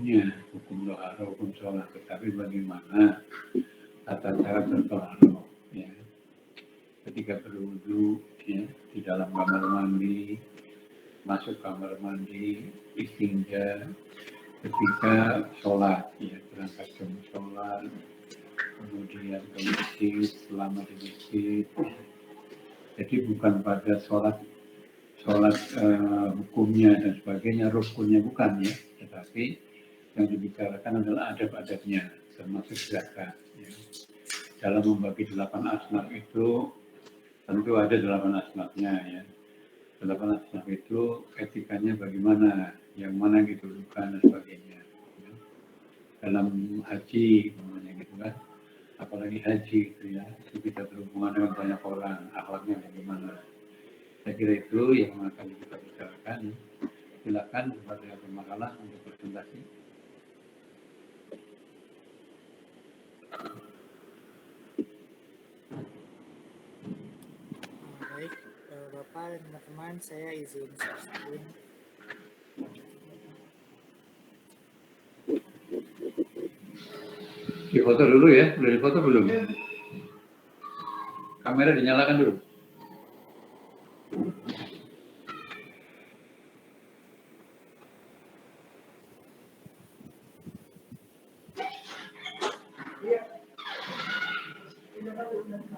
hukumnya, hukum toharoh, hukum sholat, tetapi bagaimana tata cara bertoharoh, ya. Ketika berwudu, ya, di dalam kamar mandi, masuk kamar mandi, istinja, ketika sholat, ya, berangkat ke sholat, kemudian ke masjid, selama di masjid. Jadi bukan pada sholat hukumnya dan sebagainya, rukunnya bukan, ya, tetapi yang dibicarakan adalah adab-adabnya, termasuk zakat. Ya. Dalam membagi 8 asnaf itu tentu ada 8 asnafnya, ya. 8 asnaf itu etikanya bagaimana, yang mana didulukan dan sebagainya. Ya. Dalam haji, namanya gitu kan, apalagi haji itu, ya, itu kita berhubungan dengan banyak orang, akhlaknya bagaimana. Saya kira itu yang akan kita bicarakan. Silakan kepada pemakalan untuk presentasi. Baik, Bapak dan teman-teman, saya izin share screen. Difoto dulu ya, udah difoto belum? Kamera dinyalakan dulu.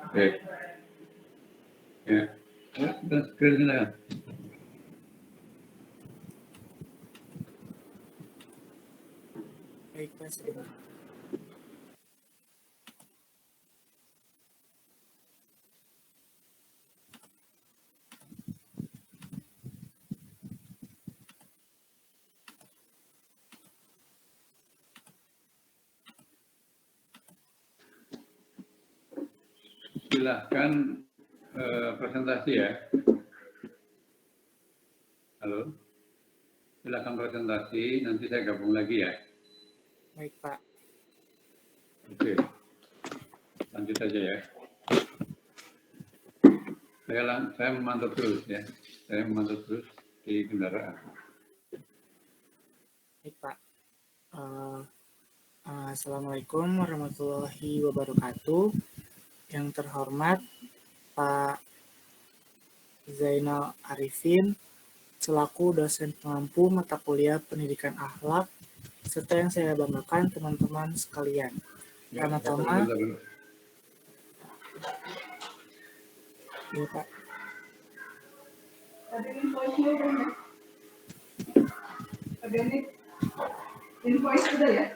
Oke. Ya, kita screen silakan. Baik, Pak, sebentar. Silahkan presentasi ya. Halo. Silahkan presentasi, nanti saya gabung lagi ya. Baik, Pak. Oke. Lanjut saja ya. Saya memantau terus ya. Saya memantau terus di kendaraan. Baik, Pak. Assalamualaikum warahmatullahi wabarakatuh. Yang terhormat Pak Zainal Arifin selaku dosen pengampu mata kuliah pendidikan akhlak, serta yang saya banggakan teman-teman sekalian. Pertama-tama, ya Pak. Ada invoice-nya udah ya? Ada invoice udah ya?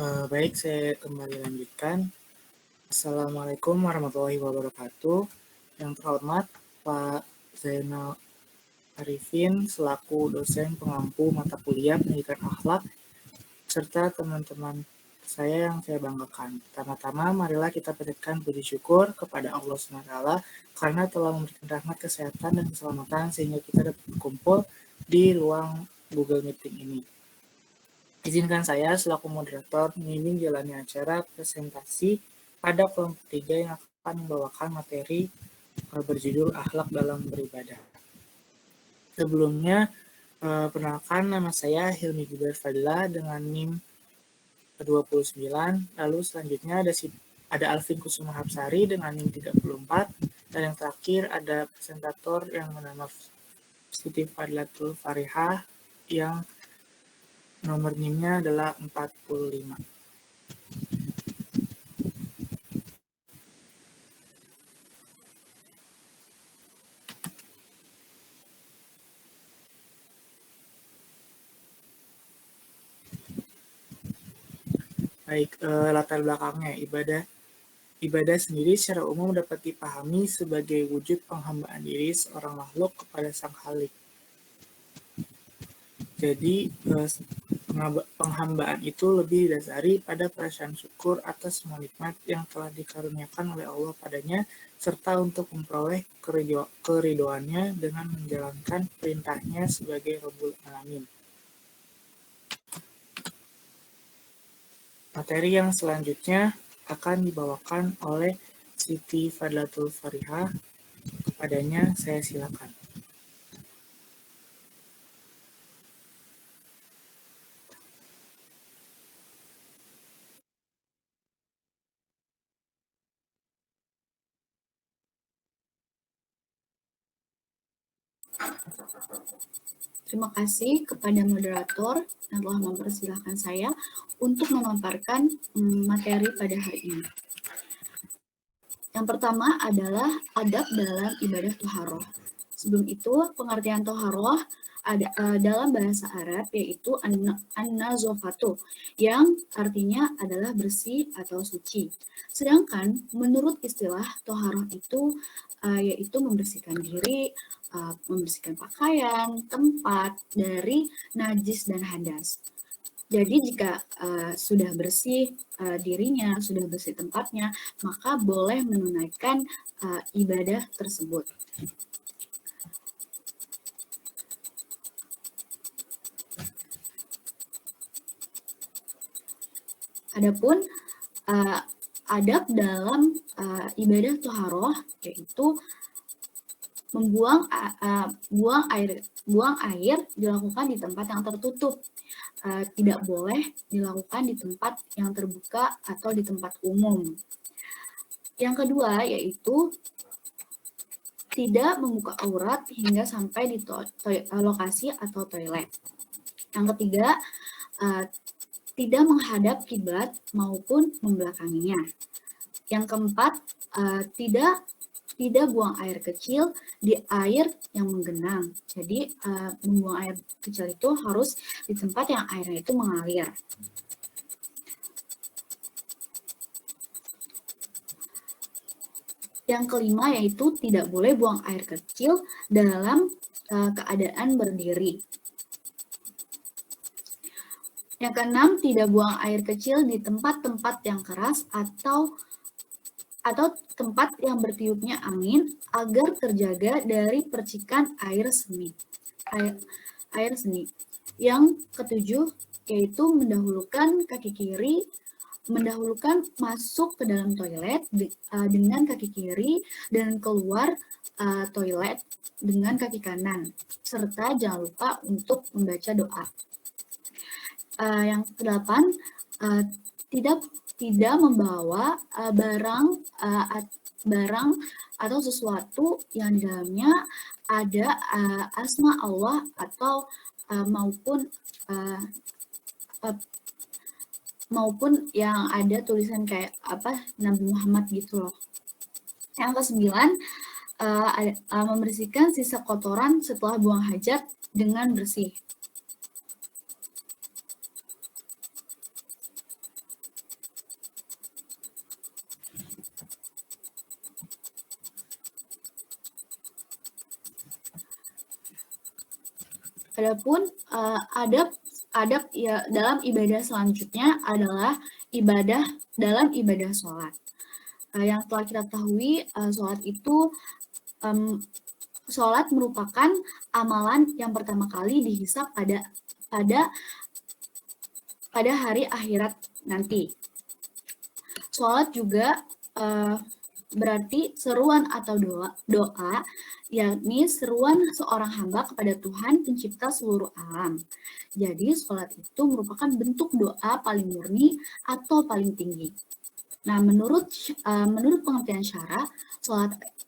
Baik, saya kembali lanjutkan. Assalamualaikum warahmatullahi wabarakatuh. Yang terhormat Pak Zainal Arifin selaku dosen pengampu mata kuliah pendidikan akhlak serta teman-teman saya yang saya banggakan. Pertama-tama marilah kita panjatkan puji syukur kepada Allah SWT karena telah memberikan rahmat kesehatan dan keselamatan sehingga kita dapat berkumpul di ruang Google Meeting ini. Izinkan saya selaku moderator membimbing jalannya acara presentasi pada kelompok 3 yang akan membawakan materi berjudul Akhlak dalam Beribadah. Sebelumnya, perkenalkan nama saya Hilmi Jubair Fadila dengan NIM 29. Lalu selanjutnya ada Alvin Kusuma Hapsari dengan NIM 34. Dan yang terakhir ada presentator yang bernama Siti Fadilatul Farihah yang nomor NIM-nya adalah 45. Baik, latar belakangnya ibadah sendiri secara umum dapat dipahami sebagai wujud penghambaan diri seorang makhluk kepada Sang Khalik. Jadi, penghambaan itu lebih didasari pada perasaan syukur atas semua nikmat yang telah dikaruniakan oleh Allah padanya, serta untuk memperoleh keridhoannya dengan menjalankan perintahnya sebagai Rabbul Alamin. Materi yang selanjutnya akan dibawakan oleh Siti Fadilatul Farihah. Kepadanya saya silakan. Terima kasih kepada moderator yang telah mempersilahkan saya untuk memaparkan materi pada hari ini. Yang pertama adalah adab dalam ibadah toharoh. Sebelum itu, pengertian toharoh dalam bahasa Arab yaitu an-nazofatu, yang artinya adalah bersih atau suci. Sedangkan menurut istilah toharoh itu yaitu membersihkan diri, membersihkan pakaian, tempat dari najis dan hadas. Jadi jika sudah bersih dirinya, sudah bersih tempatnya, maka boleh menunaikan ibadah tersebut. Adapun adab dalam ibadah toharoh yaitu buang air dilakukan di tempat yang tertutup, tidak boleh dilakukan di tempat yang terbuka atau di tempat umum. Yang kedua yaitu tidak membuka aurat hingga sampai di lokasi atau toilet. Yang ketiga tidak menghadap kiblat maupun membelakanginya. Yang keempat tidak buang air kecil di air yang menggenang. Jadi membuang air kecil itu harus di tempat yang airnya itu mengalir. Yang kelima yaitu tidak boleh buang air kecil dalam keadaan berdiri. Yang keenam, tidak buang air kecil di tempat-tempat yang keras atau tempat yang bertiupnya angin agar terjaga dari percikan air seni. Yang ketujuh yaitu mendahulukan masuk ke dalam toilet dengan kaki kiri dan keluar toilet dengan kaki kanan, serta jangan lupa untuk membaca doa. Yang kedelapan, tidak membawa barang atau sesuatu yang di dalamnya ada asma Allah atau maupun yang ada tulisan kayak Nabi Muhammad gitu loh. Yang kesembilan, membersihkan sisa kotoran setelah buang hajat dengan bersih. Adapun adab ya dalam ibadah selanjutnya adalah ibadah dalam ibadah sholat. Yang telah kita ketahui, sholat itu sholat merupakan amalan yang pertama kali dihisab pada hari akhirat nanti. Sholat juga berarti seruan atau doa, yakni seruan seorang hamba kepada Tuhan pencipta seluruh alam. Jadi sholat itu merupakan bentuk doa paling murni atau paling tinggi. Nah, menurut pengertian syara,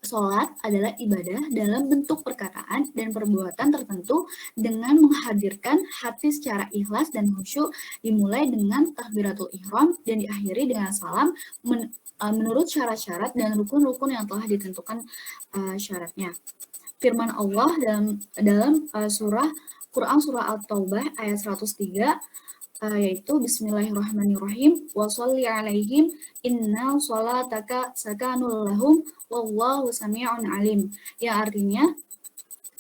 sholat adalah ibadah dalam bentuk perkataan dan perbuatan tertentu dengan menghadirkan hati secara ikhlas dan khusyuk, dimulai dengan takbiratul ihram dan diakhiri dengan salam menurut syarat-syarat dan rukun-rukun yang telah ditentukan syaratnya. Firman Allah dalam surah Quran surah At-Taubah ayat 103 yaitu Bismillahirrahmanirrahim wa sholli alaihim inna sholataka sakanul lahum wallahu sami'un alim, yang artinya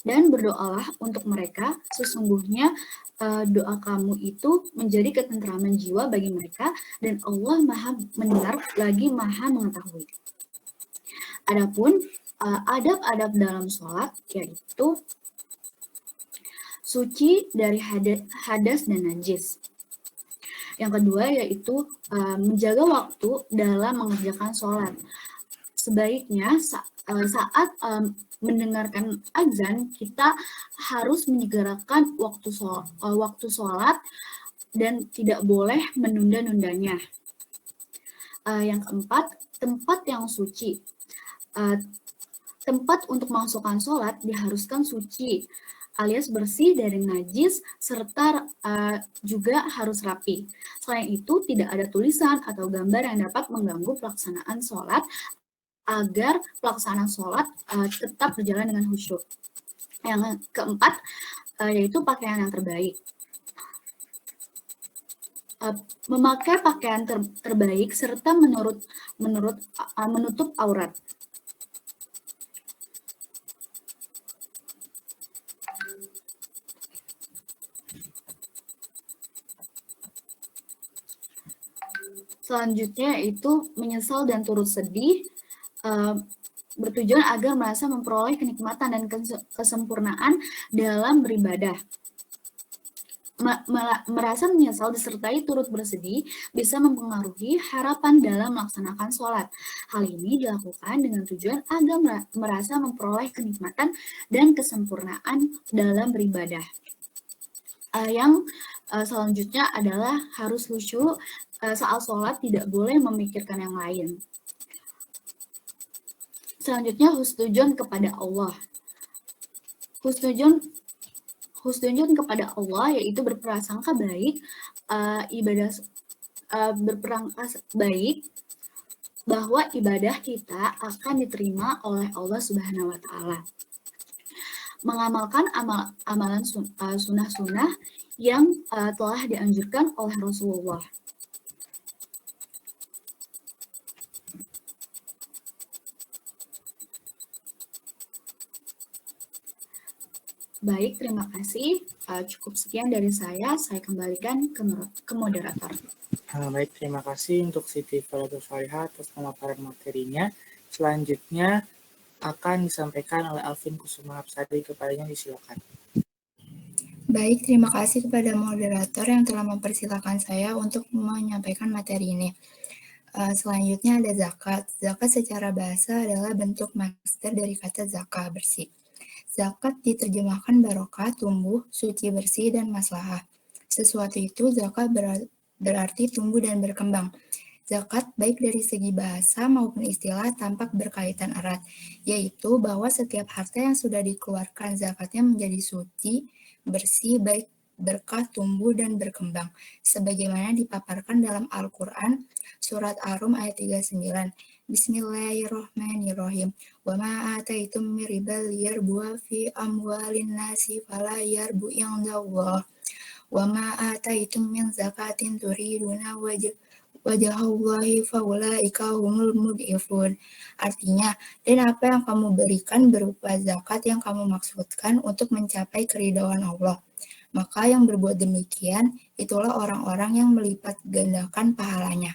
dan berdoalah untuk mereka, sesungguhnya doa kamu itu menjadi ketentraman jiwa bagi mereka dan Allah Maha mendengar lagi Maha mengetahui. Adapun adab-adab dalam sholat yaitu suci dari hadas dan najis. Yang kedua yaitu menjaga waktu dalam mengerjakan sholat. Sebaiknya saat mendengarkan azan, kita harus menyegerakan waktu sholat dan tidak boleh menunda-nundanya. Yang keempat, tempat yang suci. Tempat untuk memasukkan sholat diharuskan suci, alias bersih dari najis, serta juga harus rapi. Selain itu, tidak ada tulisan atau gambar yang dapat mengganggu pelaksanaan sholat, agar pelaksanaan sholat tetap berjalan dengan khusyuk. Yang keempat, yaitu pakaian yang terbaik. Memakai pakaian terbaik serta menutup aurat. Selanjutnya yaitu menyesal dan turut sedih, bertujuan agar merasa memperoleh kenikmatan dan kesempurnaan dalam beribadah. Merasa menyesal disertai turut bersedih bisa mempengaruhi harapan dalam melaksanakan sholat. Hal ini dilakukan dengan tujuan agar merasa memperoleh kenikmatan dan kesempurnaan dalam beribadah. Yang selanjutnya adalah harus khusyuk. Saat sholat tidak boleh memikirkan yang lain. Selanjutnya husnuzon kepada Allah. Husnuzon kepada Allah yaitu berprasangka baik, berprasangka baik bahwa ibadah kita akan diterima oleh Allah Subhanahu wa Ta'ala. Mengamalkan amalan sunnah-sunnah yang telah dianjurkan oleh Rasulullah. Baik, terima kasih. Cukup sekian dari saya kembalikan ke moderator. Baik, terima kasih untuk Siti Falatul Fariha atas pemaparan materinya. Selanjutnya akan disampaikan oleh Alvin Kusuma Hapsari, kepadanya disilakan. Baik, terima kasih kepada moderator yang telah mempersilakan saya untuk menyampaikan materi ini. Selanjutnya ada zakat. Zakat secara bahasa adalah bentuk masdar dari kata zakah, bersih. Zakat diterjemahkan barokah, tumbuh, suci, bersih, dan maslahah. Sesuatu itu zakat berarti tumbuh dan berkembang. Zakat baik dari segi bahasa maupun istilah tampak berkaitan erat, yaitu bahwa setiap harta yang sudah dikeluarkan zakatnya menjadi suci, bersih, baik, berkah, tumbuh, dan berkembang. Sebagaimana dipaparkan dalam Al-Quran, surat Ar-Rum ayat 39. Bismillahirrahmanirrahim. Wa ma ataitum min ribal yarbu fi amwalin nasi fala yarbu indallah. Wa ma ataitum min zakatin turiduna wajhallahi faulaika humul mudhifun. Artinya, dan apa yang kamu berikan berupa zakat yang kamu maksudkan untuk mencapai keridhaan Allah, Maka yang berbuat demikian, itulah orang-orang yang melipat gandakan pahalanya.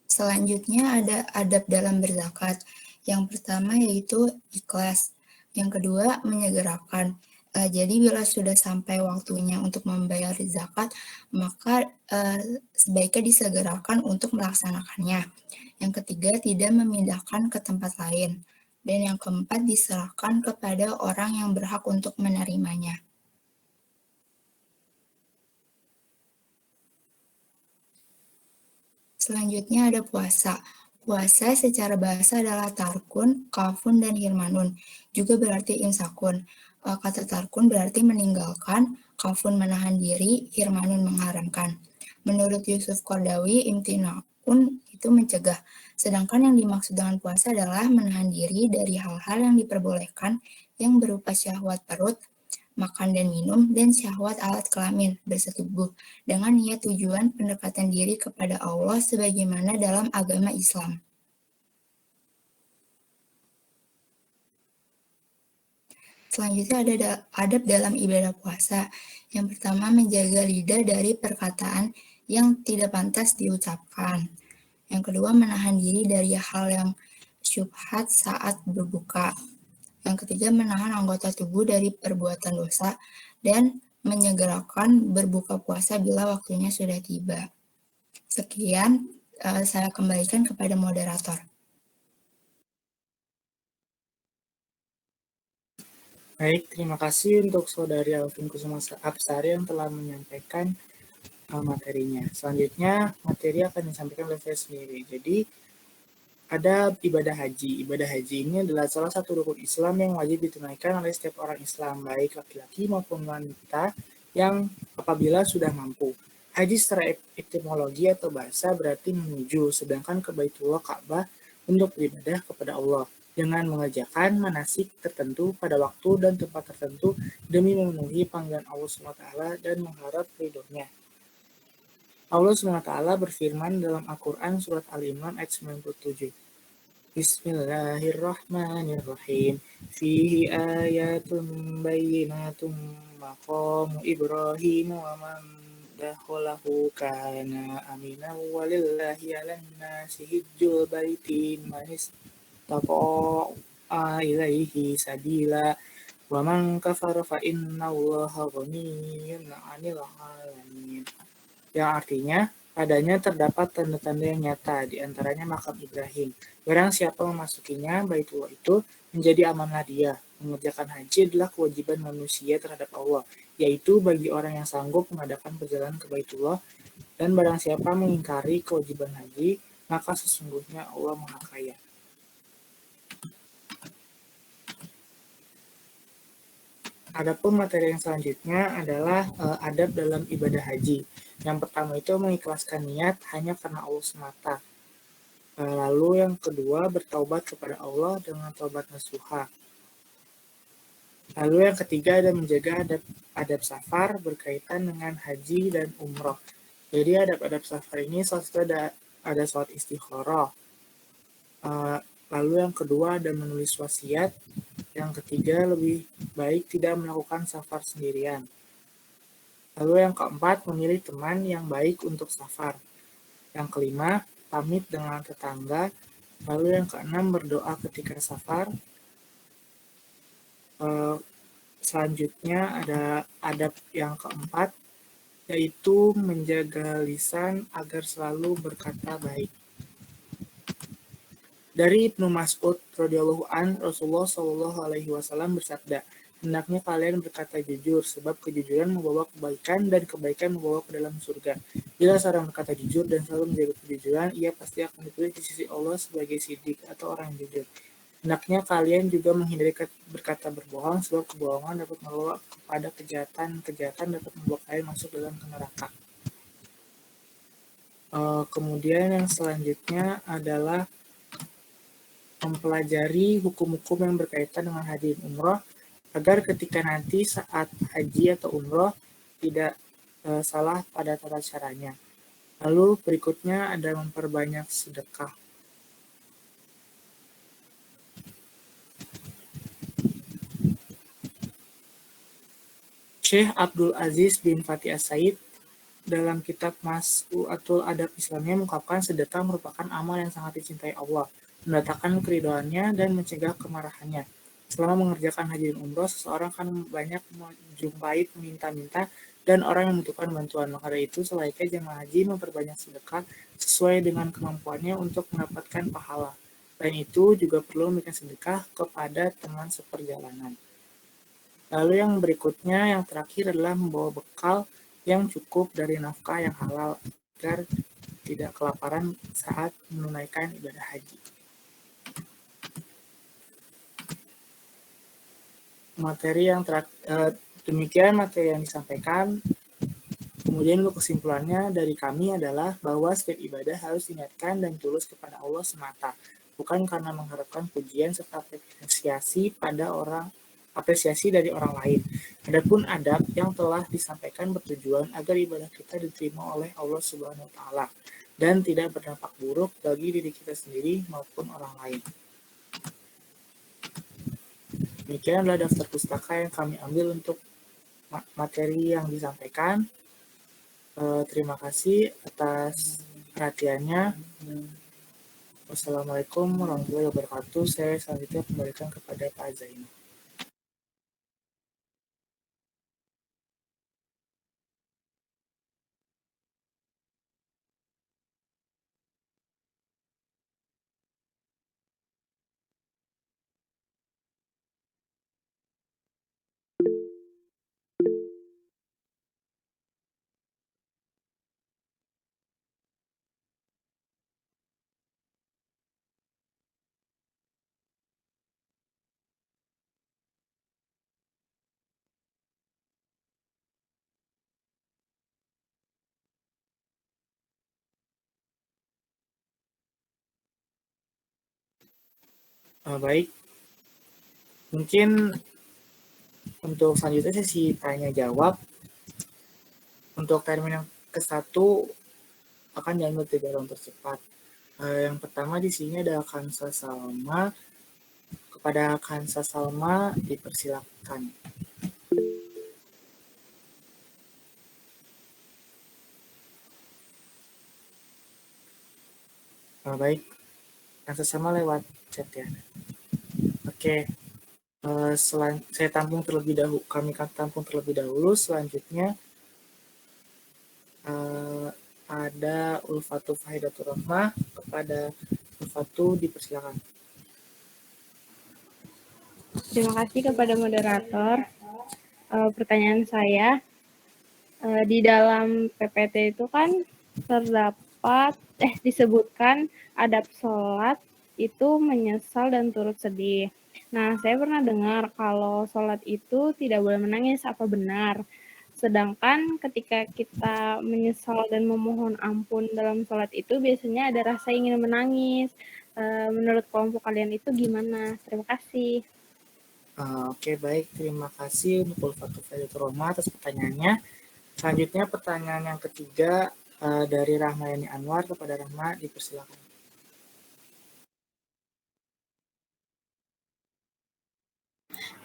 Selanjutnya ada adab dalam berzakat. Yang pertama yaitu ikhlas. Yang kedua menyegerakan. Jadi bila sudah sampai waktunya untuk membayar zakat, maka sebaiknya disegerakan untuk melaksanakannya. Yang ketiga tidak memindahkan ke tempat lain. Dan yang keempat diserahkan kepada orang yang berhak untuk menerimanya. Selanjutnya ada puasa. Puasa secara bahasa adalah tarkun, kafun, dan hirmanun. Juga berarti imsakun. Kata tarkun berarti meninggalkan, kafun menahan diri, hirmanun mengharamkan. Menurut Yusuf Qardawi, imtinaun itu mencegah. Sedangkan yang dimaksud dengan puasa adalah menahan diri dari hal-hal yang diperbolehkan yang berupa syahwat perut, makan dan minum, dan syahwat alat kelamin bersetubuh dengan niat tujuan pendekatan diri kepada Allah sebagaimana dalam agama Islam. Selanjutnya ada adab dalam ibadah puasa. Yang pertama menjaga lidah dari perkataan yang tidak pantas diucapkan. Yang kedua menahan diri dari hal yang syubhat saat berbuka. Yang ketiga, menahan anggota tubuh dari perbuatan dosa dan menyegerakan berbuka puasa bila waktunya sudah tiba. Sekian, saya kembalikan kepada moderator. Baik, terima kasih untuk Saudari Alvin Kusuma Absari yang telah menyampaikan materinya. Selanjutnya, materi akan disampaikan oleh saya sendiri. Jadi, ada ibadah haji. Ibadah haji ini adalah salah satu rukun Islam yang wajib ditunaikan oleh setiap orang Islam, baik laki-laki maupun wanita yang apabila sudah mampu. Haji secara etimologi atau bahasa berarti menuju, sedangkan ke Baitullah Ka'bah untuk beribadah kepada Allah dengan mengerjakan manasik tertentu pada waktu dan tempat tertentu demi memenuhi panggilan Allah SWT dan mengharap ridhonya. Allah SWT berfirman dalam Al-Quran surat Al-Imran ayat 97. Bismillahirrahmanirrahim. Fihi ayatun bayyinatun maqamu Ibrahim wa man dakhalahu kana aminan walillahi 'alan nasi hijjul baiti man istata'a ilaihi sabila wa man kafara fa innallaha ghaniyyun 'anil 'alamin. Yang artinya, padanya terdapat tanda-tanda yang nyata, di antaranya makam Ibrahim. Barang siapa memasukinya, Baitullah itu menjadi amanah dia. Mengerjakan haji adalah kewajiban manusia terhadap Allah, yaitu bagi orang yang sanggup mengadakan perjalanan ke Baitullah, dan barang siapa mengingkari kewajiban haji, maka sesungguhnya Allah Maha Kaya. Adapun materi yang selanjutnya adalah adab dalam ibadah haji. Yang pertama itu mengikhlaskan niat hanya karena Allah semata. Lalu yang kedua bertaubat kepada Allah dengan taubat nasuha. Lalu yang ketiga ada menjaga adab safar berkaitan dengan haji dan umroh. Jadi adab-adab safar ini salah satu ada sholat istikharah. Lalu yang kedua ada menulis wasiat. Yang ketiga lebih baik tidak melakukan safar sendirian. Lalu yang keempat, memilih teman yang baik untuk safar. Yang kelima, pamit dengan tetangga. Lalu yang keenam, berdoa ketika safar. Selanjutnya ada adab yang keempat, yaitu menjaga lisan agar selalu berkata baik. Dari Ibnu Mas'ud radhiyallahu an, Rasulullah SAW bersabda, hendaknya kalian berkata jujur, sebab kejujuran membawa kebaikan dan kebaikan membawa ke dalam surga. Bila seorang berkata jujur dan selalu menjaga kejujuran, ia pasti akan ditulis di sisi Allah sebagai siddiq atau orang yang jujur. Hendaknya kalian juga menghindari berkata berbohong, sebab kebohongan dapat membawa kepada kejahatan dapat membawa kalian masuk dalam neraka. Kemudian yang selanjutnya adalah mempelajari hukum-hukum yang berkaitan dengan haji dan umroh, agar ketika nanti saat haji atau umroh tidak salah pada tata caranya. Lalu berikutnya ada memperbanyak sedekah. Syekh Abdul Aziz bin Fatih As-Said dalam kitab Mas'u'atul Adab Islamnya mengungkapkan sedekah merupakan amal yang sangat dicintai Allah, mendatangkan keridhoannya dan mencegah kemarahannya. Selama mengerjakan haji dan umroh, seseorang akan banyak menjumpai peminta-minta dan orang yang membutuhkan bantuan. Maka dari itu, selayaknya jemaah haji memperbanyak sedekah sesuai dengan kemampuannya untuk mendapatkan pahala. Selain itu, juga perlu memberikan sedekah kepada teman seperjalanan. Lalu yang berikutnya, yang terakhir adalah membawa bekal yang cukup dari nafkah yang halal agar tidak kelaparan saat menunaikan ibadah haji. Demikian materi yang disampaikan. Kemudian untuk kesimpulannya dari kami adalah bahwa setiap ibadah harus diingatkan dan tulus kepada Allah semata, bukan karena mengharapkan pujian serta apresiasi dari orang lain. Adapun adab yang telah disampaikan bertujuan agar ibadah kita diterima oleh Allah Subhanahu wa taala dan tidak berdampak buruk bagi diri kita sendiri maupun orang lain. Demikian adalah daftar pustaka yang kami ambil untuk materi yang disampaikan. Terima kasih atas perhatiannya. Wassalamualaikum warahmatullahi wabarakatuh. Saya selanjutnya kembalikan kepada Pak Zainal. Baik, mungkin untuk selanjutnya sesi tanya jawab. Untuk termin yang ke-1 akan diambil 3 round tercepat. Yang pertama di sini ada Kansa Salma. Kepada Kansa Salma dipersilakan. Baik, Kansa Salma lewat chat ya. Oke, saya tampung terlebih dahulu. Kami akan tampung terlebih dahulu. Selanjutnya ada Ulfatu Fahidatur Rahmah. Kepada Ulfatu dipersilakan. Terima kasih kepada moderator. Pertanyaan saya, di dalam PPT itu kan disebutkan adab sholat itu menyesal dan turut sedih. Nah, saya pernah dengar kalau sholat itu tidak boleh menangis, apa benar? Sedangkan ketika kita menyesal dan memohon ampun dalam sholat itu biasanya ada rasa ingin menangis. Menurut kelompok kalian itu gimana? Terima kasih. Oke, baik. Terima kasih untuk Ulfatul Fahidatur Rahmah atas pertanyaannya. Selanjutnya pertanyaan yang ketiga dari Rahmayani Anwar. Kepada Rahma dipersilakan.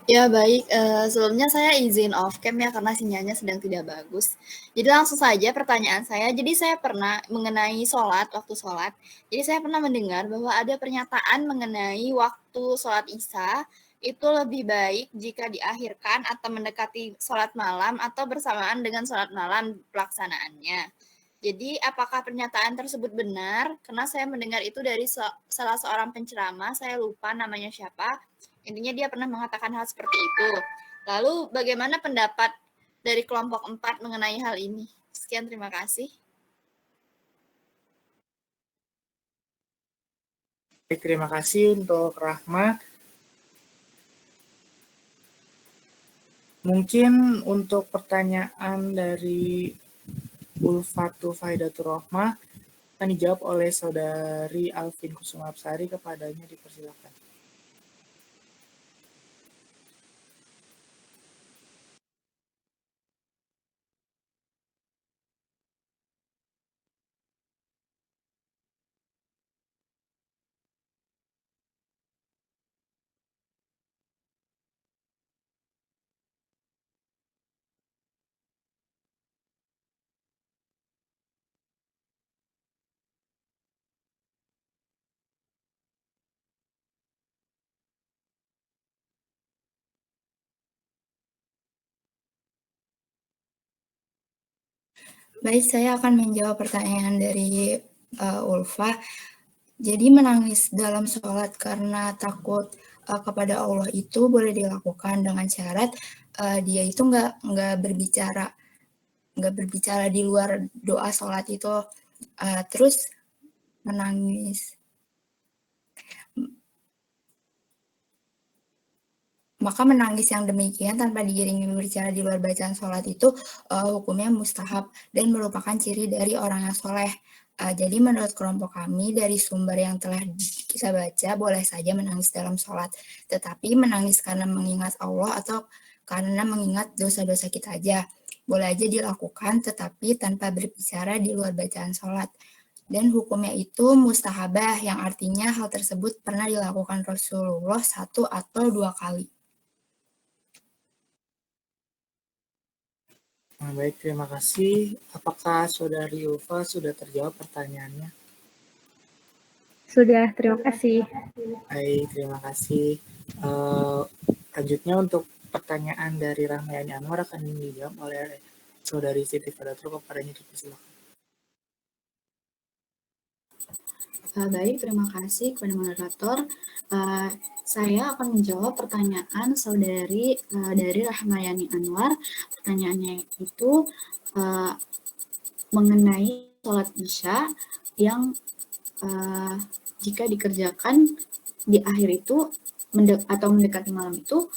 Ya baik, sebelumnya saya izin off cam ya karena sinyalnya sedang tidak bagus. Jadi langsung saja pertanyaan saya. Jadi saya pernah mengenai waktu sholat. Jadi saya pernah mendengar bahwa ada pernyataan mengenai waktu sholat Isya itu lebih baik jika diakhirkan atau mendekati sholat malam atau bersamaan dengan sholat malam pelaksanaannya. Jadi apakah pernyataan tersebut benar? Karena saya mendengar itu dari salah seorang penceramah, saya lupa namanya siapa. Intinya dia pernah mengatakan hal seperti itu. Lalu bagaimana pendapat dari kelompok 4 mengenai hal ini? Sekian, terima kasih. Baik, terima kasih untuk Rahma. Mungkin untuk pertanyaan dari Ulfatu Fahidatur Rahmah akan dijawab oleh Saudari Alvin Kusuma Absari. Kepadanya dipersilakan. Baik, saya akan menjawab pertanyaan dari Ulfa. Jadi menangis dalam sholat karena takut kepada Allah itu boleh dilakukan dengan syarat dia itu nggak berbicara di luar doa sholat itu, terus menangis. Maka menangis yang demikian tanpa diiringi berbicara di luar bacaan sholat itu hukumnya mustahab dan merupakan ciri dari orang yang soleh. Jadi menurut kelompok kami dari sumber yang telah kita baca boleh saja menangis dalam sholat. Tetapi menangis karena mengingat Allah atau karena mengingat dosa-dosa kita aja. Boleh aja dilakukan tetapi tanpa berbicara di luar bacaan sholat. Dan hukumnya itu mustahabah yang artinya hal tersebut pernah dilakukan Rasulullah 1 atau 2 kali. Nah, baik, terima kasih. Apakah Saudari Ulfa sudah terjawab pertanyaannya? Sudah, terima kasih. Baik, terima kasih. Lanjutnya untuk pertanyaan dari Rahmayani Anwar akan dijawab oleh Saudari Siti Fadatul. Kepadanya dipersilakan. Baik, terima kasih kepada moderator. Saya akan menjawab pertanyaan saudari dari Rahmayani Anwar. Pertanyaannya itu mengenai sholat Isya yang jika dikerjakan di akhir itu atau mendekati malam itu,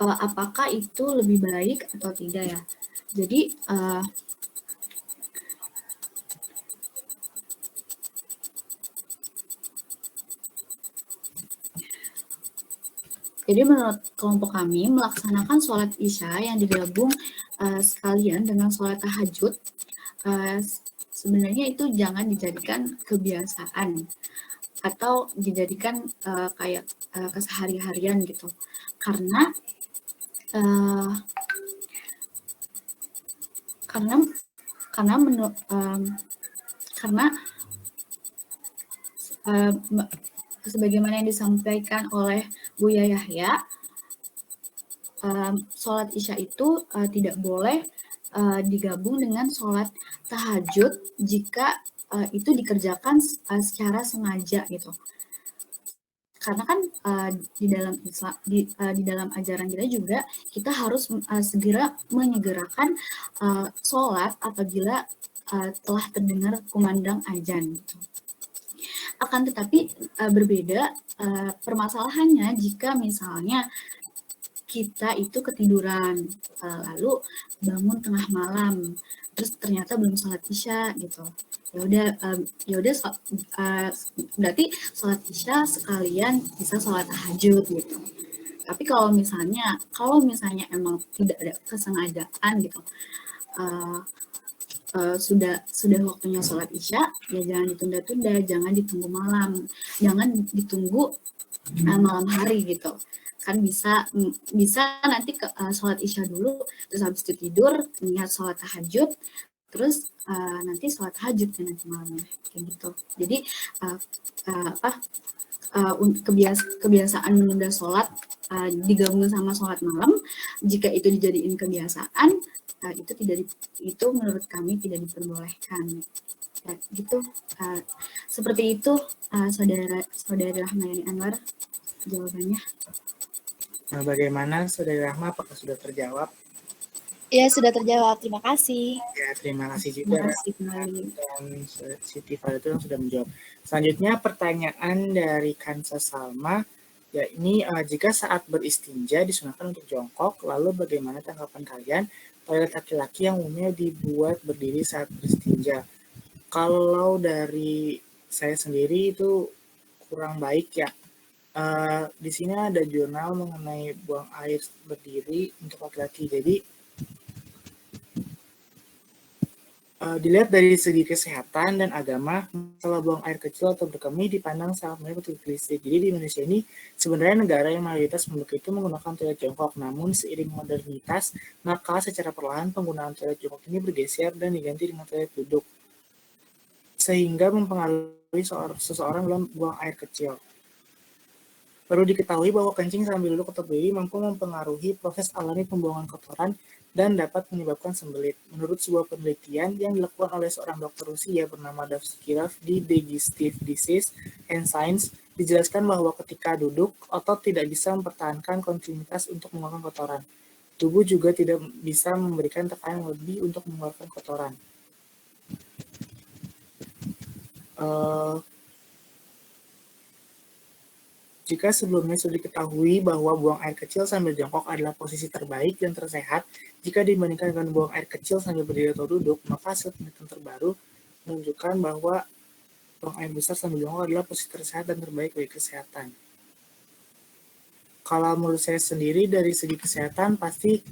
apakah itu lebih baik atau tidak ya? Jadi menurut kelompok kami melaksanakan sholat Isya yang digabung sekalian dengan sholat tahajud sebenarnya itu jangan dijadikan kebiasaan atau dijadikan kayak kesehari-harian gitu, karena sebagaimana yang disampaikan oleh Buya Yahya, sholat Isya itu tidak boleh digabung dengan sholat tahajud jika itu dikerjakan secara sengaja gitu. Karena kan di dalam Islam, di dalam ajaran kita juga kita harus segera menyegerakan sholat apabila telah terdengar kumandang azan gitu. Akan tetapi berbeda permasalahannya jika misalnya kita itu ketiduran lalu bangun tengah malam terus ternyata belum sholat Isya gitu. Ya udah berarti sholat Isya sekalian bisa sholat tahajud gitu. Tapi kalau misalnya emang tidak ada kesengajaan gitu, sudah waktunya sholat Isya, ya jangan ditunda-tunda, jangan ditunggu malam, jangan ditunggu malam hari gitu. Kan bisa nanti sholat Isya dulu, terus habis itu tidur, niat sholat tahajud, terus nanti sholat tahajud ya nanti malamnya, kayak gitu. Jadi kebiasaan menunda sholat digabung sama sholat malam, jika itu dijadiin kebiasaan, itu menurut kami tidak diperbolehkan. Ya, gitu. Seperti itu saudara Rahmayani Anwar jawabannya. Nah, bagaimana Saudari Rahma, apakah sudah terjawab? Ya, sudah terjawab. Terima kasih. Ya, terima kasih juga. Dan Siti Fadatul yang sudah menjawab. Selanjutnya pertanyaan dari Kansa Salma, ya ini jika saat beristinja disunahkan untuk jongkok, lalu bagaimana tanggapan kalian toilet laki-laki yang umumnya dibuat berdiri saat beristinja? Kalau dari saya sendiri itu kurang baik ya. Di sini ada jurnal mengenai buang air berdiri untuk laki-laki. Jadi dilihat dari segi kesehatan dan agama, masalah buang air kecil atau berkemih dipandang sangat menarik untuk ditelisik. Jadi di Indonesia ini sebenarnya negara yang mayoritas penduduk itu menggunakan toilet jongkok. Namun seiring modernitas, maka secara perlahan penggunaan toilet jongkok ini bergeser dan diganti dengan toilet duduk, sehingga mempengaruhi seseorang dalam buang air kecil. Perlu diketahui bahwa kencing sambil duduk atau berdiri mampu mempengaruhi proses alami pembuangan kotoran dan dapat menyebabkan sembelit. Menurut sebuah penelitian yang dilakukan oleh seorang dokter Rusia bernama Davskirov di Digestive Disease and Science, dijelaskan bahwa ketika duduk, otot tidak bisa mempertahankan kontinuitas untuk mengeluarkan kotoran. Tubuh juga tidak bisa memberikan tekanan lebih untuk mengeluarkan kotoran. Jika sebelumnya sudah diketahui bahwa buang air kecil sambil jongkok adalah posisi terbaik dan tersehat jika dibandingkan dengan buang air kecil sambil berdiri atau duduk, maka hasil penelitian terbaru menunjukkan bahwa buang air besar sambil jongkok adalah posisi tersehat dan terbaik bagi kesehatan. Kalau menurut saya sendiri dari segi kesehatan pasti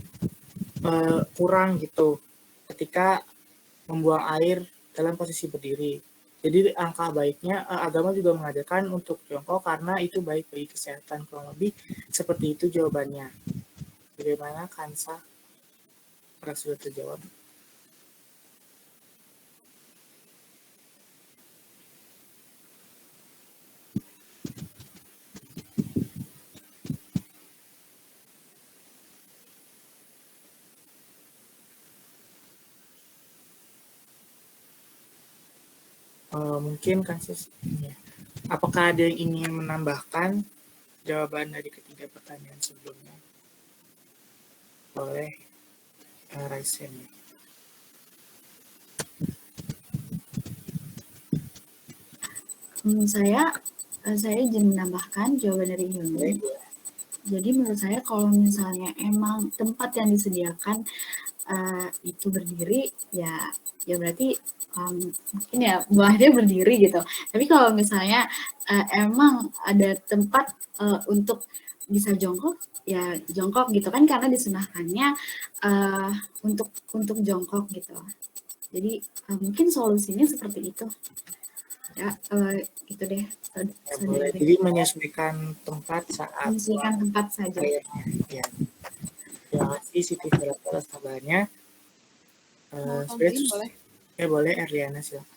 kurang gitu ketika membuang air dalam posisi berdiri. Jadi angka baiknya agama juga mengajarkan untuk jongkok karena itu baik bagi kesehatan. Kurang lebih seperti itu jawabannya. Bagaimana Kansa? Apakah sudah terjawab? Mungkin Kansa, apakah ada yang ingin menambahkan jawaban dari ketiga pertanyaan sebelumnya? Boleh, Raisen. Saya izin menambahkan jawaban dari Hilmi. Jadi menurut saya kalau misalnya emang tempat yang disediakan itu berdiri, ya berarti mungkin ya buahnya berdiri gitu. Tapi kalau misalnya emang ada tempat untuk bisa jongkok, ya jongkok gitu kan karena disunahkannya untuk jongkok gitu. Jadi mungkin solusinya seperti itu. Ya, gitu deh. Ya, boleh. Jadi menyesuaikan tempat saat menyesuaikan tempat saja. Ya. Terima kasih Siti Farah atas kabarnya. Boleh? Ya boleh, Erliana silakan.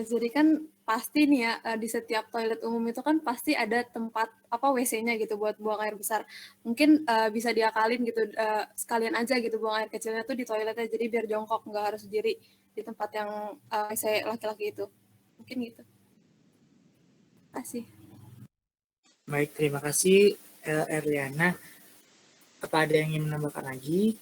Jadi kan pasti nih ya di setiap toilet umum itu kan pasti ada tempat WC-nya gitu buat buang air besar. Mungkin bisa diakalin gitu sekalian aja gitu buang air kecilnya tuh di toiletnya, jadi biar jongkok nggak harus berdiri di tempat yang WC laki-laki itu. Mungkin gitu. Terima kasih. Baik, terima kasih Erliana. Apa ada yang ingin menambahkan lagi?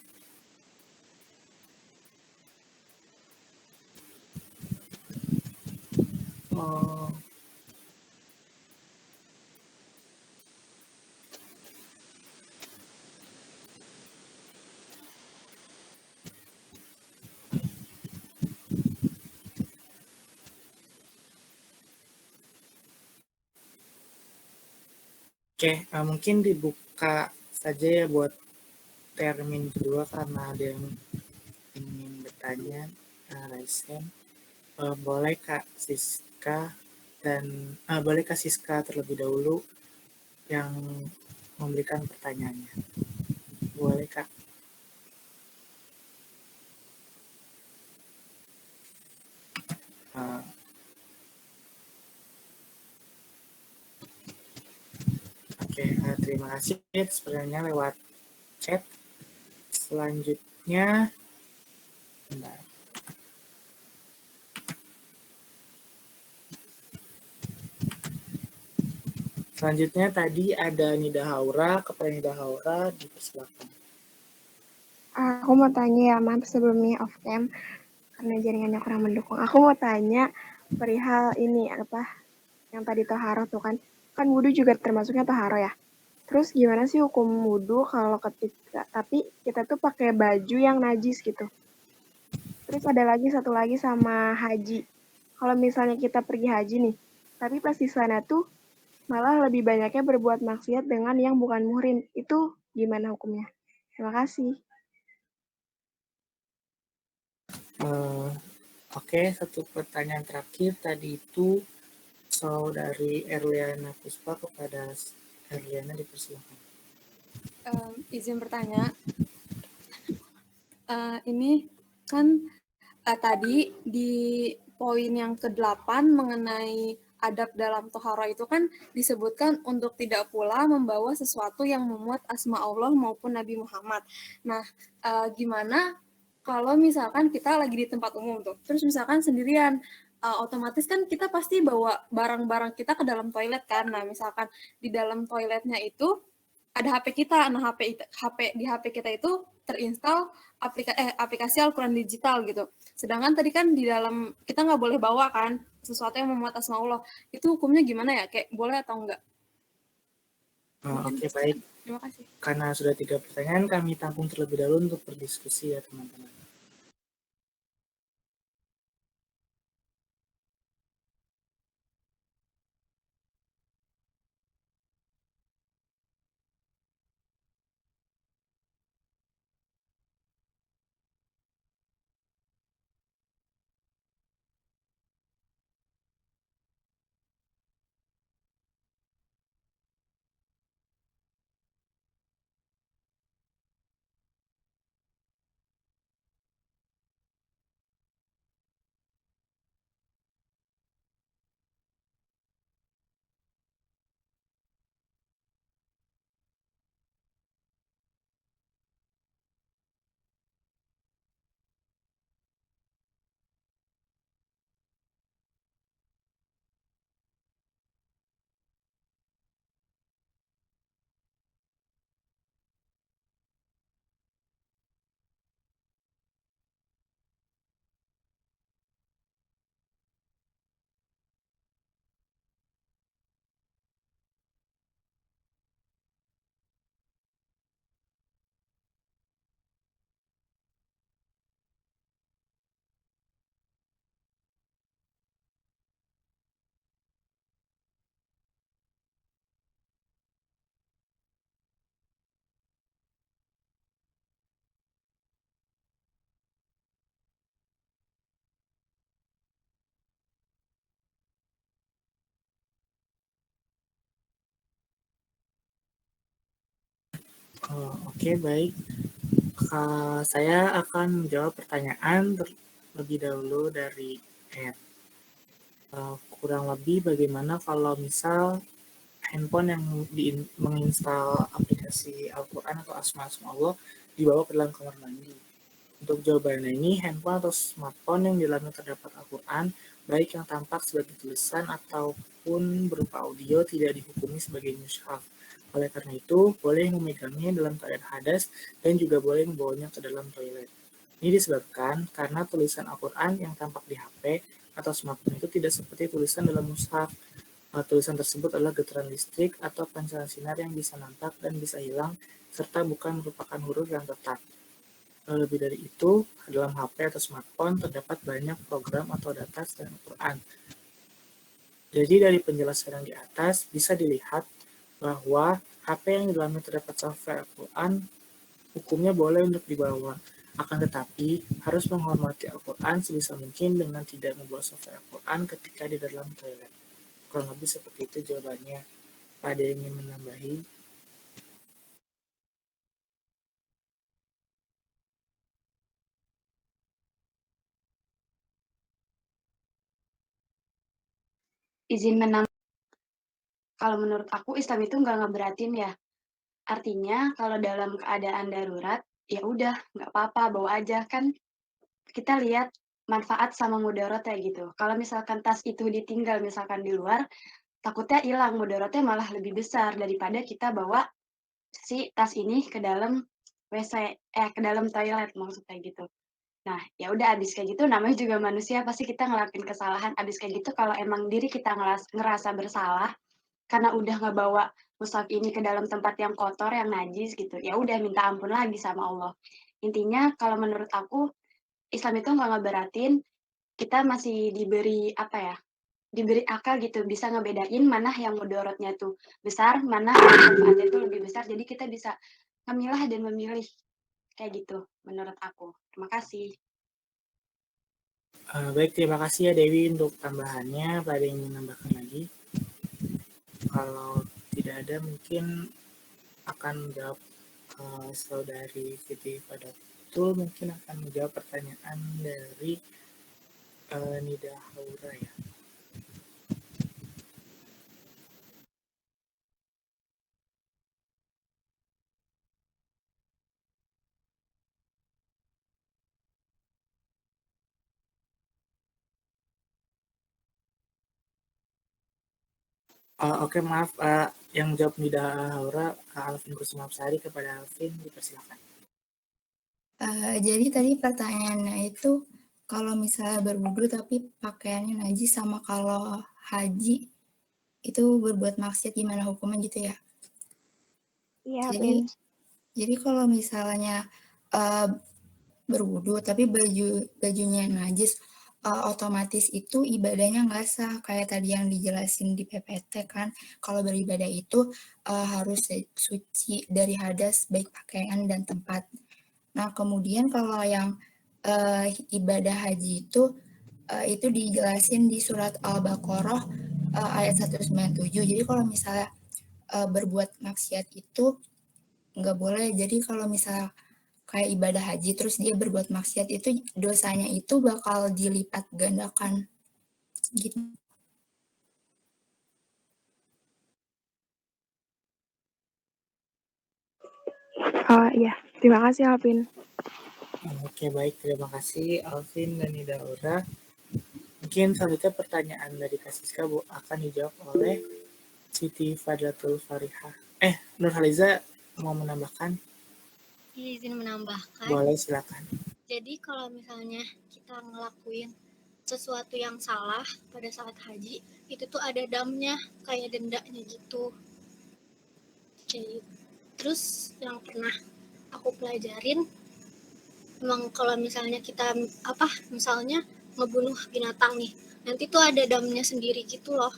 Oke, mungkin dibuka saja ya buat termin kedua karena ada yang ingin bertanya. Raisen, boleh Kak Siska dan boleh Kak Siska terlebih dahulu yang memberikan pertanyaannya. Boleh Kak. Oke, terima kasih atas pertanyaannya lewat chat. Selanjutnya, bentar. Selanjutnya tadi ada Nida Haura, kepada Nida Haura dipersilakan. Aku mau tanya ya, maaf sebelumnya off cam karena jaringannya kurang mendukung. Aku mau tanya perihal ini yang tadi toharo tuh kan wudhu juga termasuknya toharo ya. Terus gimana sih hukum wudhu kalau ketika tapi kita tuh pakai baju yang najis gitu. Terus ada satu lagi sama haji. Kalau misalnya kita pergi haji nih, tapi pas di sana tuh malah lebih banyaknya berbuat maksiat dengan yang bukan muhrim. Itu gimana hukumnya? Terima kasih. Oke, satu pertanyaan terakhir tadi itu dari Erliana Puspa, kepada Erliana dipersilakan. Izin bertanya, ini kan tadi di poin yang ke-8 mengenai adab dalam toharo itu kan disebutkan untuk tidak pula membawa sesuatu yang memuat asma Allah maupun Nabi Muhammad. Nah, gimana kalau misalkan kita lagi di tempat umum tuh, terus misalkan sendirian, otomatis kan kita pasti bawa barang-barang kita ke dalam toilet kan. Nah, misalkan di dalam toiletnya itu ada HP kita. Nah, di HP kita itu terinstall aplikasi Al-Quran digital gitu. Sedangkan tadi kan di dalam kita nggak boleh bawa kan sesuatu yang memuat asma Allah. Itu hukumnya gimana ya? Kayak boleh atau enggak? Oke, baik. Terima kasih. Karena sudah 3 pertanyaan, kami tampung terlebih dahulu untuk berdiskusi ya teman-teman. Oke, baik. Saya akan menjawab pertanyaan terlebih dahulu dari Ed. Kurang lebih bagaimana kalau misal handphone yang menginstal aplikasi Al-Quran atau Asma-Asma Allah dibawa ke dalam kamar mandi. Untuk jawabannya ini, handphone atau smartphone yang di dalamnya terdapat Al-Quran, baik yang tampak sebagai tulisan ataupun berupa audio, tidak dihukumi sebagai mushaf. Oleh karena itu, boleh memegangnya dalam keadaan hadas dan juga boleh membawanya ke dalam toilet. Ini disebabkan karena tulisan Al-Quran yang tampak di HP atau smartphone itu tidak seperti tulisan dalam mushaf. Tulisan tersebut adalah getaran listrik atau pancaran sinar yang bisa nampak dan bisa hilang, serta bukan merupakan huruf yang tetap. Lebih dari itu, dalam HP atau smartphone terdapat banyak program atau data selain Al-Quran. Jadi dari penjelasan yang di atas bisa dilihat bahwa HP yang di dalamnya terdapat software Al-Quran hukumnya boleh untuk dibawa. Akan tetapi harus menghormati Al-Quran sebisa mungkin dengan tidak membawa software Al-Quran ketika di dalam toilet. Kurang lebih seperti itu jawabannya. Ada yang ingin menambahi? Izin menambah, kalau menurut aku Islam itu nggak ngeberatin ya. Artinya kalau dalam keadaan darurat, ya udah nggak apa-apa, bawa aja kan. Kita lihat manfaat sama mudaratnya gitu. Kalau misalkan tas itu ditinggal misalkan di luar, takutnya hilang, mudaratnya malah lebih besar daripada kita bawa si tas ini ke dalam WC, ke dalam toilet maksudnya gitu. Nah, ya udah abis kayak gitu namanya juga manusia, pasti kita ngelakuin kesalahan. Abis kayak gitu kalau emang diri kita ngerasa bersalah karena udah ngebawa mushaf ini ke dalam tempat yang kotor, yang najis gitu, ya udah minta ampun lagi sama Allah. Intinya kalau menurut aku Islam itu nggak ngeberatin, kita masih diberi apa ya? Diberi akal gitu, bisa ngebedain mana yang mudaratnya tuh besar, mana yang manfaatnya itu lebih besar. Jadi kita bisa memilah dan memilih kayak gitu menurut aku. Terima kasih. Baik, terima kasih ya Dewi untuk tambahannya. Ada yang ingin menambahkan lagi? Kalau tidak ada, mungkin akan menjawab saudari Siti Fadatul, mungkin akan menjawab pertanyaan dari Nida Haura ya. Oke, maaf, yang jawab Nida Haura, Alvin Kusumapsari. Kepada Alvin, dipersilakan. Jadi tadi pertanyaannya itu kalau misalnya berwudu tapi pakaiannya najis sama kalau haji itu berbuat maksiat gimana hukumnya gitu ya? Iya, Jadi, Vin. jadi kalau misalnya berwudu tapi bajunya najis, otomatis itu ibadahnya nggak sah. Kayak tadi yang dijelasin di PPT kan, kalau beribadah itu harus suci dari hadas baik pakaian dan tempat. Nah, kemudian kalau yang ibadah haji itu dijelasin di surat Al-Baqarah ayat 197. Jadi kalau misalnya berbuat maksiat itu nggak boleh. Jadi kalau misalnya kayak ibadah haji terus dia berbuat maksiat itu dosanya itu bakal dilipat gandakan gitu. Iya, terima kasih Alvin. Oke, baik. Terima kasih Alvin dan Nida Haura. Mungkin selanjutnya pertanyaan dari Kak Siska akan dijawab oleh Siti Fadlatul Farihah. Nurhaliza mau menambahkan? Izin menambahkan. Boleh, silakan. Jadi kalau misalnya kita ngelakuin sesuatu yang salah pada saat haji, itu tuh ada damnya, kayak dendanya gitu. Terus yang pernah aku pelajarin, memang kalau misalnya kita misalnya ngebunuh binatang nih, nanti tuh ada damnya sendiri gitu loh.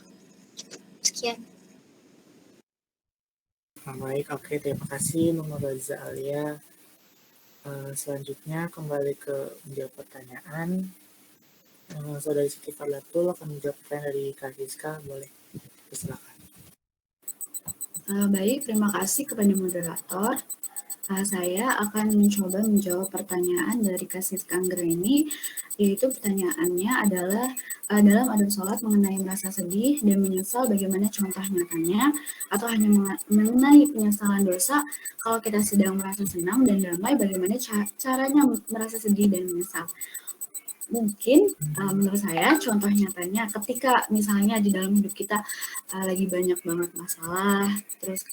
Sekian. Baik, oke, terima kasih Nurhaliza Alia. Selanjutnya kembali ke menjawab pertanyaan. Saudari Siti Fadlatul akan menjawab pertanyaan dari Kak Siska. Boleh, silakan. Baik, terima kasih kepada moderator. Saya akan mencoba menjawab pertanyaan dari Kak Siska Anggreni, yaitu pertanyaannya adalah dalam adab sholat mengenai merasa sedih dan menyesal bagaimana contoh nyatanya, atau hanya mengenai penyesalan dosa kalau kita sedang merasa senang dan damai, bagaimana caranya merasa sedih dan menyesal. Mungkin menurut saya contoh nyatanya ketika misalnya di dalam hidup kita lagi banyak banget masalah, terus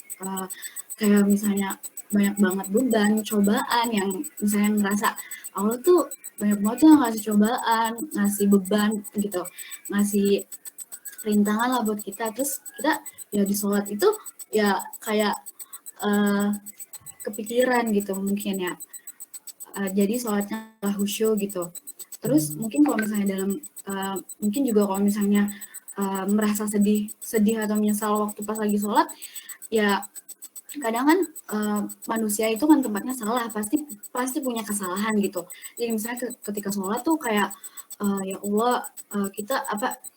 kayak misalnya banyak banget beban, cobaan yang misalnya ngerasa Allah tuh banyak banget yang ngasih cobaan, ngasih beban gitu, ngasih rintangan lah buat kita. Terus kita ya di sholat itu ya kayak kepikiran gitu mungkin ya. Jadi sholatnya khusyuk gitu. Terus mungkin kalau misalnya dalam mungkin juga kalau misalnya merasa sedih atau menyesal waktu pas lagi sholat, ya kadang kan manusia itu kan tempatnya salah, pasti punya kesalahan gitu. Jadi misalnya ketika sholat tuh kayak ya Allah kita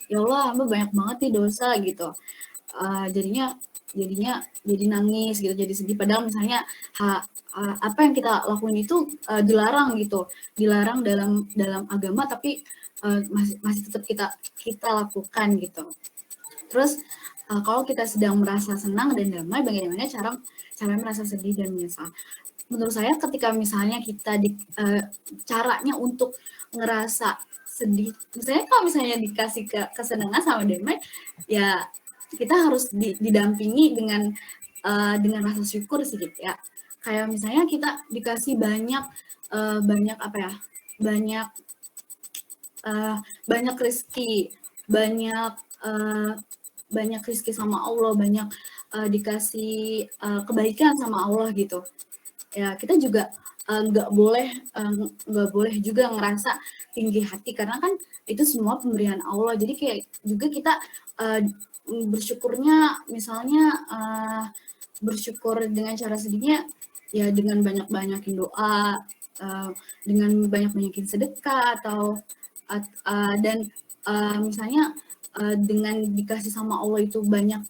ya Allah hamba banyak banget nih dosa gitu. Jadi nangis gitu, jadi sedih, padahal misalnya apa yang kita lakuin itu dilarang gitu, dilarang dalam agama, tapi masih tetap kita lakukan gitu. Terus kalau kita sedang merasa senang dan damai, bagaimana cara merasa sedih dan menyesal? Menurut saya ketika misalnya kita caranya untuk ngerasa sedih, misalnya kalau misalnya dikasih kesenangan sama damai, ya kita harus didampingi dengan rasa syukur sih gitu ya. Kayak misalnya kita dikasih banyak rezeki, banyak rezeki sama Allah, banyak dikasih kebaikan sama Allah gitu. Ya kita juga nggak boleh juga ngerasa tinggi hati, karena kan itu semua pemberian Allah. Jadi kayak juga kita bersyukurnya, misalnya bersyukur dengan cara sedihnya ya dengan banyakin doa, dengan banyakin sedekah, atau dan misalnya dengan dikasih sama Allah itu banyak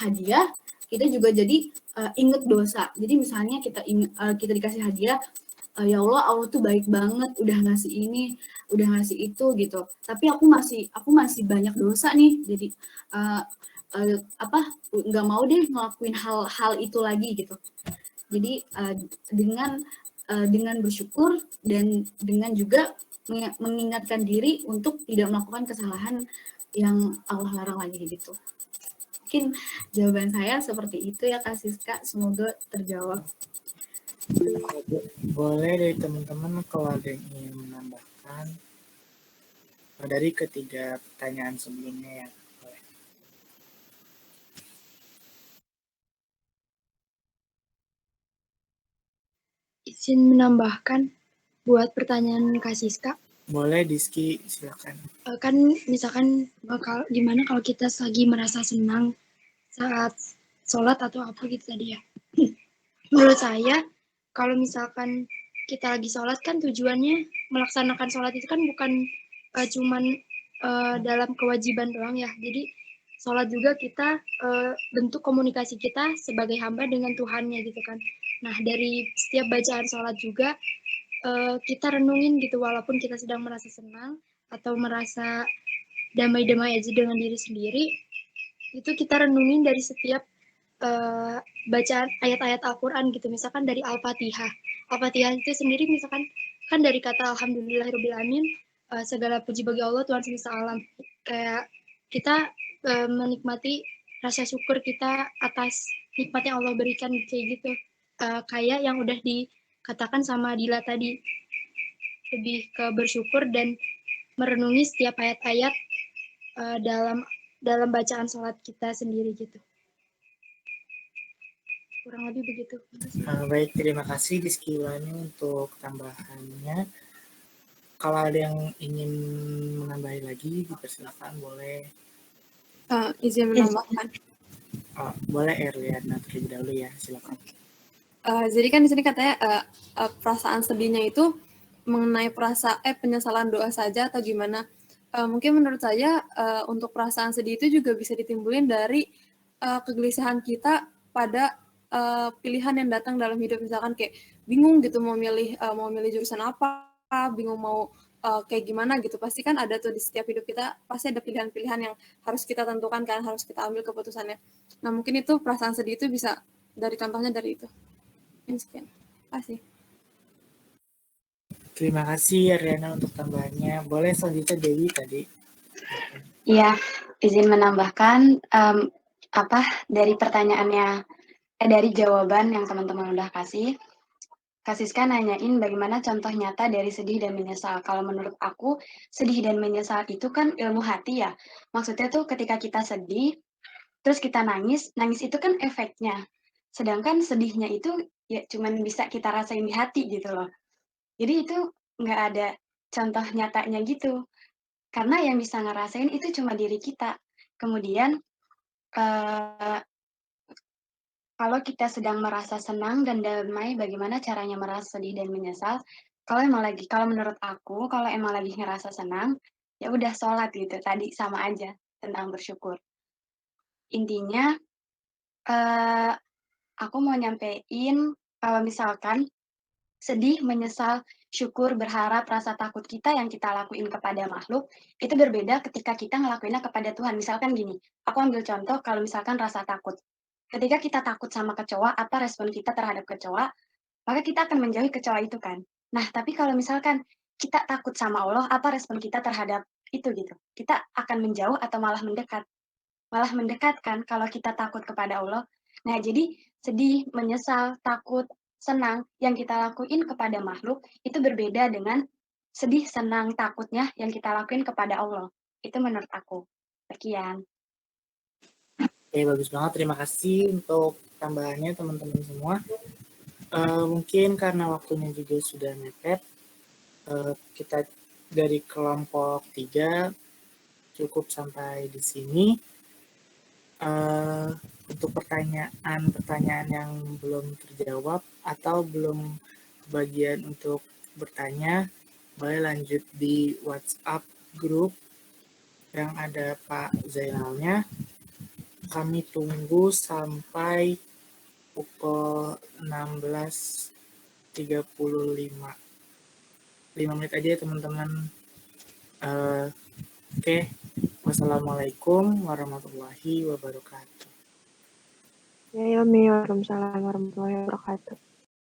hadiah, kita juga jadi inget dosa. Jadi misalnya kita dikasih hadiah, ya Allah tuh baik banget, udah ngasih ini, udah ngasih itu gitu. Tapi aku masih banyak dosa nih. Jadi nggak mau deh ngelakuin hal itu lagi gitu. Jadi dengan bersyukur dan dengan juga mengingatkan diri untuk tidak melakukan kesalahan yang Allah larang lagi gitu. Mungkin jawaban saya seperti itu ya Kak Siska, semoga terjawab. Boleh dari teman-teman kalau ada yang ingin menambahkan dari ketiga pertanyaan sebelumnya ya. Boleh. Izin menambahkan buat pertanyaan Kak Siska. Boleh Diski, silakan. Kan misalkan gimana kalau kita lagi merasa senang saat sholat atau apa gitu tadi ya. Menurut saya, kalau misalkan kita lagi sholat kan tujuannya melaksanakan sholat itu kan bukan cuman dalam kewajiban doang ya. Jadi sholat juga kita bentuk komunikasi kita sebagai hamba dengan Tuhannya gitu kan. Nah dari setiap bacaan sholat juga kita renungin gitu walaupun kita sedang merasa senang atau merasa damai-damai aja dengan diri sendiri, itu kita renungin dari setiap bacaan ayat-ayat Al-Quran gitu, misalkan dari Al-Fatihah. Al-Fatihah itu sendiri misalkan kan dari kata Alhamdulillahirrahmanirrahim, segala puji bagi Allah Tuhan semesta alam. Kayak kita menikmati rasa syukur kita atas nikmat yang Allah berikan kayak gitu. Kayak yang udah dikatakan sama Dila tadi, lebih ke bersyukur dan merenungi setiap ayat-ayat dalam bacaan sholat kita sendiri gitu. Kurang lebih begitu. Baik, terima kasih Rizky Wani untuk tambahannya. Kalau ada yang ingin menambahi lagi, dipersilakan boleh. Izin menambahkan. Boleh Erliana terlebih dahulu ya, silakan. Jadi kan di sini katanya perasaan sedihnya itu mengenai penyesalan doa saja atau gimana? Mungkin menurut saya untuk perasaan sedih itu juga bisa ditimbulin dari kegelisahan kita pada pilihan yang datang dalam hidup, misalkan kayak bingung gitu mau milih jurusan apa, bingung mau kayak gimana gitu. Pasti kan ada tuh di setiap hidup kita pasti ada pilihan-pilihan yang harus kita tentukan kan, harus kita ambil keputusannya. Nah mungkin itu perasaan sedih itu bisa dari contohnya dari itu. Sekian. Terima kasih. Terima kasih Ariana untuk tambahannya. Boleh selanjutnya Dewi tadi. Iya, izin menambahkan dari pertanyaannya, dari jawaban yang teman-teman udah kasih. Kak Siska nanyain bagaimana contoh nyata dari sedih dan menyesal. Kalau menurut aku, sedih dan menyesal itu kan ilmu hati ya. Maksudnya tuh ketika kita sedih, terus kita nangis, nangis itu kan efeknya. Sedangkan sedihnya itu ya cuman bisa kita rasain di hati gitu loh. Jadi itu nggak ada contoh nyatanya gitu. Karena yang bisa ngerasain itu cuma diri kita. Kemudian kalau kita sedang merasa senang dan damai, bagaimana caranya merasa sedih dan menyesal? Kalau menurut aku, kalau emang lagi ngerasa senang, ya udah sholat gitu. Tadi sama aja tentang bersyukur. Intinya, aku mau nyampein kalau misalkan sedih, menyesal, syukur, berharap, rasa takut kita yang kita lakuin kepada makhluk, itu berbeda ketika kita ngelakuinnya kepada Tuhan. Misalkan gini, aku ambil contoh kalau misalkan rasa takut. Ketika kita takut sama kecoa, apa respon kita terhadap kecoa? Maka kita akan menjauhi kecoa itu kan. Nah, tapi kalau misalkan kita takut sama Allah, apa respon kita terhadap itu gitu? Kita akan menjauh atau malah mendekat? Malah mendekat kan kalau kita takut kepada Allah. Nah, jadi sedih, menyesal, takut, senang yang kita lakuin kepada makhluk itu berbeda dengan sedih, senang, takutnya yang kita lakuin kepada Allah. Itu menurut aku. Sekian. Oke, bagus banget. Terima kasih untuk tambahannya teman-teman semua. Mungkin karena waktunya juga sudah mepet, kita dari kelompok 3 cukup sampai di sini. Untuk pertanyaan-pertanyaan yang belum terjawab atau belum kebagian untuk bertanya, boleh lanjut di WhatsApp grup yang ada Pak Zainalnya. Kami tunggu sampai pukul 16.35. 5 menit aja ya teman-teman. Oke. Wassalamualaikum warahmatullahi wabarakatuh. Waalaikumsalam warahmatullahi wabarakatuh.